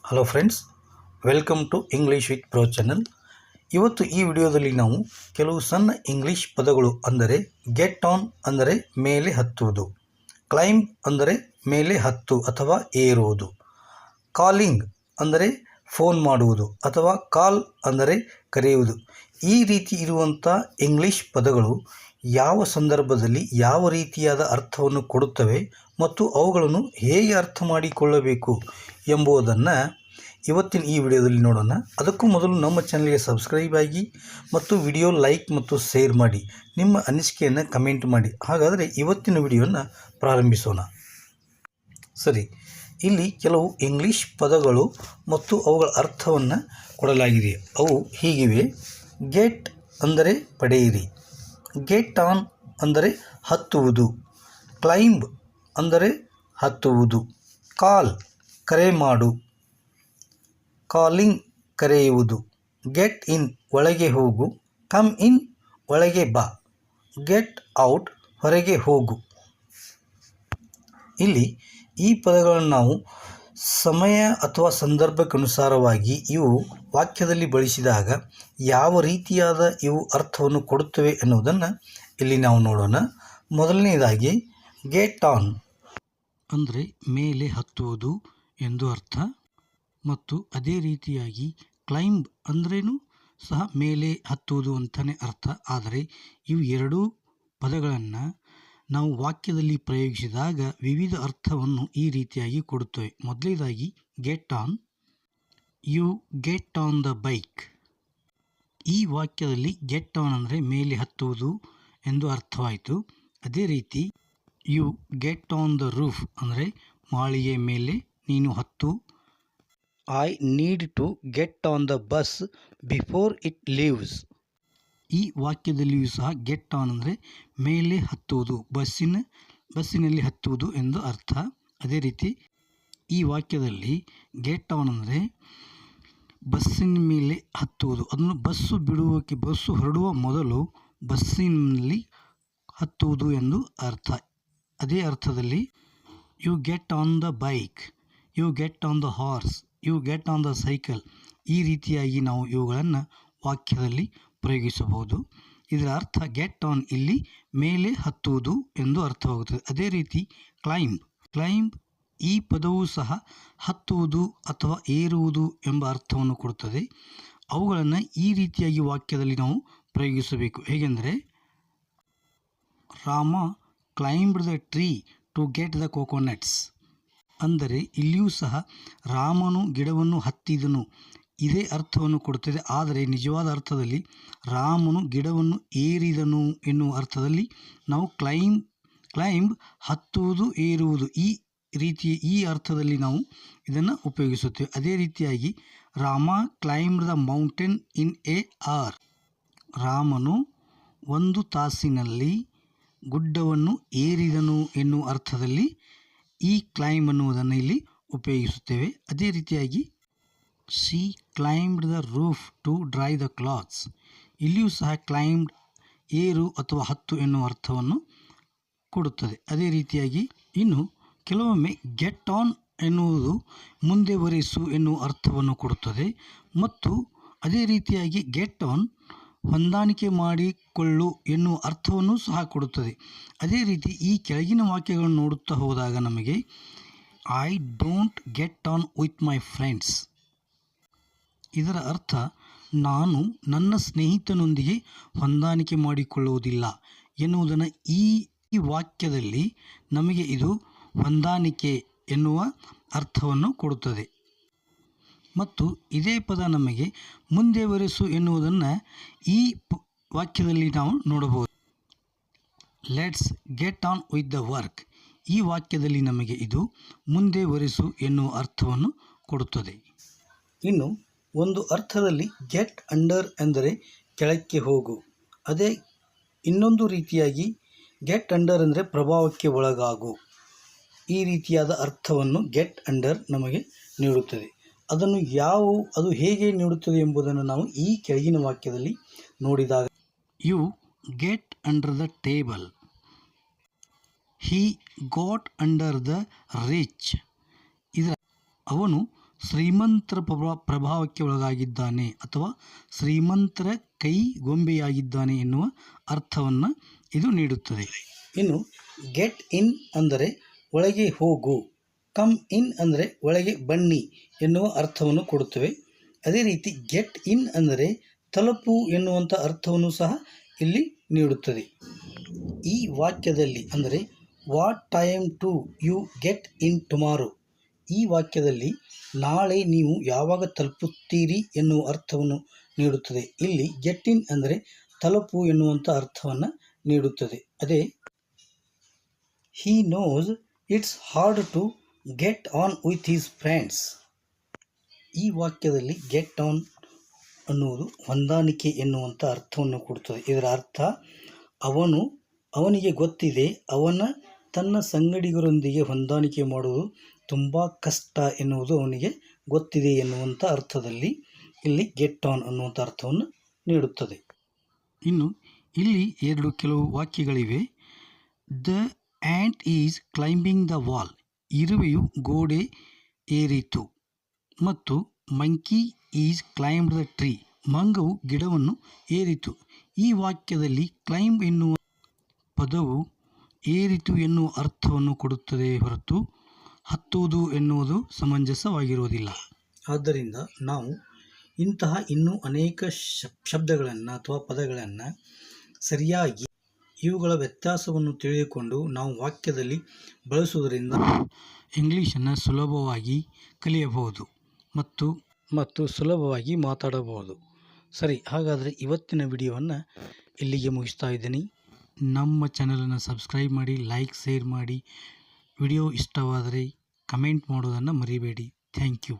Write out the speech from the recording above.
Hello friends, welcome to English with pro channel. ಇವತ್ತು ಈ ವಿಡಿಯೋದಲ್ಲಿ ನಾವು ಕೆಲವು ಸಣ್ಣ ಇಂಗ್ಲೀಷ್ ಪದಗಳು ಅಂದರೆ ಗೆಟ್ ಆನ್ ಅಂದರೆ ಮೇಲೆ ಹತ್ತುವುದು, ಕ್ಲೈಂಬ್ ಅಂದರೆ ಮೇಲೆ ಹತ್ತು ಅಥವಾ ಏರುವುದು, ಕಾಲಿಂಗ್ ಅಂದರೆ ಫೋನ್ ಮಾಡುವುದು ಅಥವಾ ಕಾಲ್ ಅಂದರೆ ಕರೆಯುವುದು, ಈ ರೀತಿ ಇರುವಂಥ ಇಂಗ್ಲೀಷ್ ಪದಗಳು ಯಾವ ಸಂದರ್ಭದಲ್ಲಿ ಯಾವ ರೀತಿಯಾದ ಅರ್ಥವನ್ನು ಕೊಡುತ್ತವೆ ಮತ್ತು ಅವುಗಳನ್ನು ಹೇಗೆ ಅರ್ಥ ಮಾಡಿಕೊಳ್ಳಬೇಕು ಎಂಬುದನ್ನು ಇವತ್ತಿನ ಈ ವಿಡಿಯೋದಲ್ಲಿ ನೋಡೋಣ. ಅದಕ್ಕೂ ಮೊದಲು ನಮ್ಮ ಚಾನಲ್ಗೆ ಸಬ್ಸ್ಕ್ರೈಬ್ ಆಗಿ ಮತ್ತು ವಿಡಿಯೋ ಲೈಕ್ ಮತ್ತು ಶೇರ್ ಮಾಡಿ, ನಿಮ್ಮ ಅನಿಸಿಕೆಯನ್ನು ಕಮೆಂಟ್ ಮಾಡಿ. ಹಾಗಾದರೆ ಇವತ್ತಿನ ವಿಡಿಯೋನ ಪ್ರಾರಂಭಿಸೋಣ. ಸರಿ, ಇಲ್ಲಿ ಕೆಲವು ಇಂಗ್ಲೀಷ್ ಪದಗಳು ಮತ್ತು ಅವುಗಳ ಅರ್ಥವನ್ನು ಕೊಡಲಾಗಿದೆ. ಅವು ಹೀಗಿವೆ. ಗೆಟ್ ಅಂದರೆ ಪಡೆಯಿರಿ, ಗೆಟ್ ಆನ್ ಅಂದರೆ ಹತ್ತುವುದು, ಕ್ಲೈಂಬ್ ಅಂದರೆ ಹತ್ತುವುದು, ಕಾಲ್ ಕರೆ ಮಾಡು, ಕಾಲಿಂಗ್ ಕರೆಯುವುದು, ಗೆಟ್ ಇನ್ ಒಳಗೆ ಹೋಗು, ಕಮ್ ಇನ್ ಒಳಗೆ ಬಾ, ಗೆಟ್ ಔಟ್ ಹೊರಗೆ ಹೋಗು. ಇಲ್ಲಿ ಈ ಪದಗಳನ್ನು ನಾವು ಸಮಯ ಅಥವಾ ಸಂದರ್ಭಕ್ಕನುಸಾರವಾಗಿ ಇವು ವಾಕ್ಯದಲ್ಲಿ ಬಳಸಿದಾಗ ಯಾವ ರೀತಿಯಾದ ಇವು ಅರ್ಥವನ್ನು ಕೊಡುತ್ತವೆ ಎನ್ನುವುದನ್ನು ಇಲ್ಲಿ ನಾವು ನೋಡೋಣ. ಮೊದಲನೇದಾಗಿ ಗೆಟ್ ಆನ್ ಅಂದರೆ ಮೇಲೆ ಹತ್ತುವುದು ಎಂದು ಅರ್ಥ, ಮತ್ತು ಅದೇ ರೀತಿಯಾಗಿ ಕ್ಲೈಂಬ್ ಅಂದ್ರೇನು ಸಹ ಮೇಲೆ ಹತ್ತುವುದು ಅಂತಲೇ ಅರ್ಥ. ಆದರೆ ಇವು ಎರಡೂ ಪದಗಳನ್ನು ನಾವು ವಾಕ್ಯದಲ್ಲಿ ಪ್ರಯೋಗಿಸಿದಾಗ ವಿವಿಧ ಅರ್ಥವನ್ನು ಈ ರೀತಿಯಾಗಿ ಕೊಡುತ್ತವೆ. ಮೊದಲನೇದಾಗಿ get on, you get on the bike. ಈ ವಾಕ್ಯದಲ್ಲಿ ಗೆಟ್ ಆನ್ ಅಂದರೆ ಮೇಲೆ ಹತ್ತುವುದು ಎಂದು ಅರ್ಥವಾಯಿತು. ಅದೇ ರೀತಿ you get on the roof ಅಂದರೆ ಮಾಳಿಗೆ ಮೇಲೆ ನೀನು ಹತ್ತು. I need to get on the bus before it leaves. ಈ ವಾಕ್ಯದಲ್ಲಿಯೂ ಸಹ ಗೆಟ್ ಆನ್ ಅಂದರೆ ಮೇಲೆ ಹತ್ತುವುದು, ಬಸ್ಸಿನಲ್ಲಿ ಹತ್ತುವುದು ಎಂದು ಅರ್ಥ. ಅದೇ ರೀತಿ ಈ ವಾಕ್ಯದಲ್ಲಿ ಗೆಟ್ ಆನ್ ಅಂದರೆ ಬಸ್ಸಿನ ಮೇಲೆ ಹತ್ತುವುದು, ಅದನ್ನು ಬಸ್ಸು ಹೊರಡುವ ಮೊದಲು ಬಸ್ಸಿನಲ್ಲಿ ಹತ್ತುವುದು ಎಂದು ಅರ್ಥ. ಅದೇ ಅರ್ಥದಲ್ಲಿ you get on the bike, you get on the horse, you get on the cycle. ಈ ರೀತಿಯಾಗಿ ನಾವು ಇವುಗಳನ್ನು ವಾಕ್ಯದಲ್ಲಿ ಪ್ರಯೋಗಿಸಬಹುದು. ಇದರ ಅರ್ಥ ಗೆಟ್ ಆನ್ ಇಲ್ಲಿ ಮೇಲೆ ಹತ್ತುವುದು ಎಂದು ಅರ್ಥವಾಗುತ್ತದೆ. ಅದೇ ರೀತಿ ಕ್ಲೈಂಬ್ ಈ ಪದವೂ ಸಹ ಹತ್ತುವುದು ಅಥವಾ ಏರುವುದು ಎಂಬ ಅರ್ಥವನ್ನು ಕೊಡುತ್ತದೆ. ಅವುಗಳನ್ನು ಈ ರೀತಿಯಾಗಿ ವಾಕ್ಯದಲ್ಲಿ ನಾವು ಪ್ರಯೋಗಿಸಬೇಕು. ಹೇಗೆಂದರೆ Rama climbed the tree to get the coconuts. ಅಂದರೆ ಇಲ್ಲಿಯೂ ಸಹ ರಾಮನು ಗಿಡವನ್ನು ಹತ್ತಿದನು, ಇದೇ ಅರ್ಥವನ್ನು ಕೊಡುತ್ತದೆ. ಆದರೆ ನಿಜವಾದ ಅರ್ಥದಲ್ಲಿ ರಾಮನು ಗಿಡವನ್ನು ಏರಿದನು ಎನ್ನುವ ಅರ್ಥದಲ್ಲಿ ನಾವು ಕ್ಲೈಂಬ್ ಹತ್ತುವುದು ಏರುವುದು ಈ ಅರ್ಥದಲ್ಲಿ ನಾವು ಇದನ್ನು ಉಪಯೋಗಿಸುತ್ತೇವೆ. ಅದೇ ರೀತಿಯಾಗಿ Rama climbed the mountain in a hour. ರಾಮನು 1 ತಾಸಿನಲ್ಲಿ ಗುಡ್ಡವನ್ನು ಏರಿದನು ಎನ್ನುವ ಅರ್ಥದಲ್ಲಿ ಈ ಕ್ಲೈಂಬ್ ಅನ್ನುವುದನ್ನು ಇಲ್ಲಿ ಉಪಯೋಗಿಸುತ್ತೇವೆ. ಅದೇ ರೀತಿಯಾಗಿ she climbed the roof to dry the clothes. ಇಲ್ಲಿಯೂ ಸಹ ಕ್ಲೈಂಬ್ಡ್ ಏರು ಅಥವಾ ಹತ್ತು ಎನ್ನುವ ಅರ್ಥವನ್ನು ಕೊಡುತ್ತದೆ. ಅದೇ ರೀತಿಯಾಗಿ ಇನ್ನು ಕೆಲವೊಮ್ಮೆ ಗೆಟ್ ಆನ್ ಎನ್ನುವುದು ಮುಂದೆವರಿಸು ಎನ್ನುವ ಅರ್ಥವನ್ನು ಕೊಡುತ್ತದೆ. ಮತ್ತು ಅದೇ ರೀತಿಯಾಗಿ ಗೆಟ್ ಆನ್ ಹೊಂದಾಣಿಕೆ ಮಾಡಿಕೊಳ್ಳು ಎನ್ನುವ ಅರ್ಥವನ್ನು ಸಹ ಕೊಡುತ್ತದೆ. ಅದೇ ರೀತಿ ಈ ಕೆಳಗಿನ ವಾಕ್ಯಗಳನ್ನು ನೋಡುತ್ತಾ ಹೋದಾಗ ನಮಗೆ I don't get on with my friends, ಇದರ ಅರ್ಥ ನಾನು ನನ್ನ ಸ್ನೇಹಿತನೊಂದಿಗೆ ಹೊಂದಾಣಿಕೆ ಮಾಡಿಕೊಳ್ಳುವುದಿಲ್ಲ ಎನ್ನುವುದನ್ನು ಈ ವಾಕ್ಯದಲ್ಲಿ ನಮಗೆ ಇದು ಹೊಂದಾಣಿಕೆ ಎನ್ನುವ ಅರ್ಥವನ್ನು ಕೊಡುತ್ತದೆ. ಮತ್ತು ಇದೇ ಪದ ನಮಗೆ ಮುಂದೆವರೆಸು ಎನ್ನುವುದನ್ನು ಈ ವಾಕ್ಯದಲ್ಲಿ ನಾವು ನೋಡಬಹುದು. Let's get on with the work. ಈ ವಾಕ್ಯದಲ್ಲಿ ನಮಗೆ ಇದು ಮುಂದೆವರೆಸು ಎನ್ನುವ ಅರ್ಥವನ್ನು ಕೊಡುತ್ತದೆ. ಇನ್ನು ಒಂದು ಅರ್ಥದಲ್ಲಿ ಗೆಟ್ ಅಂಡರ್ ಎಂದರೆ ಕೆಳಕ್ಕೆ ಹೋಗು. ಅದೇ ಇನ್ನೊಂದು ರೀತಿಯಾಗಿ ಗೆಟ್ ಅಂಡರ್ ಅಂದರೆ ಪ್ರಭಾವಕ್ಕೆ ಒಳಗಾಗು. ಈ ರೀತಿಯಾದ ಅರ್ಥವನ್ನು ಗೆಟ್ ಅಂಡರ್ ನಮಗೆ ನೀಡುತ್ತದೆ. ಅದು ಹೇಗೆ ನೀಡುತ್ತದೆ ಎಂಬುದನ್ನು ನಾವು ಈ ಕೆಳಗಿನ ವಾಕ್ಯದಲ್ಲಿ ನೋಡಿದಾಗ you get under the table, he got under the rich. ಅವನು ಶ್ರೀಮಂತರ ಪ್ರಭಾವಕ್ಕೆ ಒಳಗಾಗಿದ್ದಾನೆ ಅಥವಾ ಶ್ರೀಮಂತರ ಕೈಗೊಂಬೆಯಾಗಿದ್ದಾನೆ ಎನ್ನುವ ಅರ್ಥವನ್ನು ಇದು ನೀಡುತ್ತದೆ. ಇನ್ನು ಗೆಟ್ ಇನ್ ಅಂದರೆ ಒಳಗೆ ಹೋಗು, ಕಮ್ ಇನ್ ಅಂದರೆ ಒಳಗೆ ಬನ್ನಿ ಎನ್ನುವ ಅರ್ಥವನ್ನು ಕೊಡುತ್ತವೆ. ಅದೇ ರೀತಿ ಗೆಟ್ ಇನ್ ಅಂದರೆ ತಲುಪು ಎನ್ನುವಂಥ ಅರ್ಥವನ್ನು ಸಹ ಇಲ್ಲಿ ನೀಡುತ್ತದೆ. ಈ ವಾಕ್ಯದಲ್ಲಿ ಅಂದರೆ what time do you get in tomorrow, ಈ ವಾಕ್ಯದಲ್ಲಿ ನಾಳೆ ನೀವು ಯಾವಾಗ ತಲುಪುತ್ತೀರಿ ಎನ್ನುವ ಅರ್ಥವನ್ನು ನೀಡುತ್ತದೆ. ಇಲ್ಲಿ ಗೆಟ್ ಇನ್ ಅಂದರೆ ತಲುಪು ಎನ್ನುವಂಥ ಅರ್ಥವನ್ನು ನೀಡುತ್ತದೆ. ಅದೇ he knows it's hard to get on with his friends, ಈ ವಾಕ್ಯದಲ್ಲಿ ಗೆಟ್ ಆನ್ ಅನ್ನುವುದು ಹೊಂದಾಣಿಕೆ ಎನ್ನುವಂಥ ಅರ್ಥವನ್ನು ಕೊಡುತ್ತದೆ. ಇದರ ಅರ್ಥ ಅವನಿಗೆ ಗೊತ್ತಿದೆ ತನ್ನ ಸಂಗಡಿಗರೊಂದಿಗೆ ಹೊಂದಾಣಿಕೆ ಮಾಡುವುದು ತುಂಬ ಕಷ್ಟ ಎನ್ನುವುದು ಅವನಿಗೆ ಗೊತ್ತಿದೆ ಎನ್ನುವಂಥ ಅರ್ಥದಲ್ಲಿ ಇಲ್ಲಿ ಗೆಟ್ ಆನ್ ಅನ್ನುವಂಥ ಅರ್ಥವನ್ನು ನೀಡುತ್ತದೆ. ಇನ್ನು ಇಲ್ಲಿ ಕೆಲವು ವಾಕ್ಯಗಳಿವೆ. The ant is climbing the wall, ಇರುವೆಯು ಗೋಡೆ ಏರಿತು. ಮತ್ತು monkey is climbed the tree, ಮಂಗವು ಗಿಡವನ್ನು ಏರಿತು. ಈ ವಾಕ್ಯದಲ್ಲಿ ಕ್ಲೈಂಬ್ ಎನ್ನುವ ಪದವು ಏರಿತು ಎನ್ನುವ ಅರ್ಥವನ್ನು ಕೊಡುತ್ತದೆ ಹೊರತು ಹತ್ತುವುದು ಎನ್ನುವುದು ಸಮಂಜಸವಾಗಿರುವುದಿಲ್ಲ. ಆದ್ದರಿಂದ ನಾವು ಇಂತಹ ಇನ್ನೂ ಅನೇಕ ಶಬ್ದಗಳನ್ನು ಅಥವಾ ಪದಗಳನ್ನು ಸರಿಯಾಗಿ ಇವುಗಳ ವ್ಯತ್ಯಾಸವನ್ನು ತಿಳಿದುಕೊಂಡು ನಾವು ವಾಕ್ಯದಲ್ಲಿ ಬಳಸುವುದರಿಂದ ಇಂಗ್ಲೀಷನ್ನು ಸುಲಭವಾಗಿ ಕಲಿಯಬಹುದು ಮತ್ತು ಸುಲಭವಾಗಿ ಮಾತಾಡಬಹುದು. ಸರಿ, ಹಾಗಾದರೆ ಇವತ್ತಿನ ವಿಡಿಯೋವನ್ನು ಇಲ್ಲಿಗೆ ಮುಗಿಸ್ತಾ ಇದ್ದೀನಿ. ನಮ್ಮ ಚಾನಲನ್ನು ಸಬ್ಸ್ಕ್ರೈಬ್ ಮಾಡಿ, ಲೈಕ್, ಶೇರ್ ಮಾಡಿ. ವಿಡಿಯೋ ಇಷ್ಟವಾದರೆ ಕಮೆಂಟ್ ಮಾಡೋದನ್ನು ಮರಿಬೇಡಿ. Thank you.